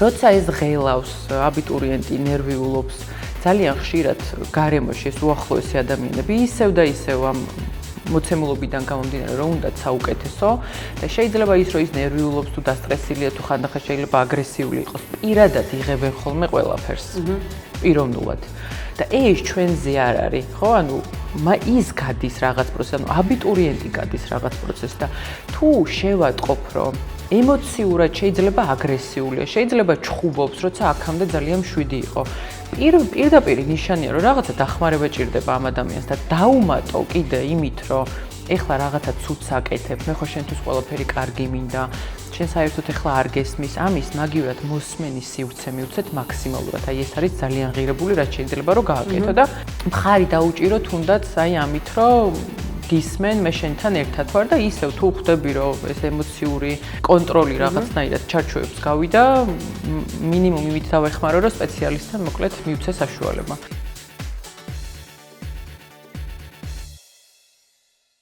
როცა ეს ღელავს, აბიტურიენტი ნერვიულობს, ძალიან ხშირად გარემოში ეს უახლოესი ადამიანები ისევ და ისევ ამ მოცემულობიდან გამომდინარე რომ უნდათ საუკეთესო და შეიძლება ის რომ ის ნერვიულობს თუ დასტრესილია თუ ხანდახან შეიძლება აგრესიული იყოს პირადად იღებენ ხოლმე ყველაფერს პიროვნულად და ეს ჩვენზე არ არის ხო ანუ ის გადის რაღაც პროცესს ანუ აბიტურიენტი გადის რაღაც პროცესს და თუ შევატყობ რომ ემოციურად შეიძლება აგრესიულია შეიძლება ჩხუბობს როცა აქამდე ძალიან მშვიდი იყო პირდაპირ ნიშანია რომ რაღაცა დახმარება ჭირდება ამ ადამიანს და დაუმატო კიდე იმით რომ ეხლა რაღაცა ცუდს აკეთებ მე ხო შენთვის ყველაფერი კარგი მინდა შენ საერთოდ ეხლა არ გესმის ამის მაგივრად მოსმენის სივრცე მივცეთ მაქსიმალურად აი ეს არის ძალიან ღირებული რაც შეიძლება რომ გააკეთო და მხარი დაუჭირო თუნდაც აი ამით რომ გისმენ მე შენთან ერთად ვარ და ისევ თუ ხვდები რომ ეს ემოციური კონტროლი რაღაცნაირად ჩარჩოებს გავიდა მინიმუმ იმით დავეხმარო რომ სპეციალისტთან მოკლედ მივცე საშუალება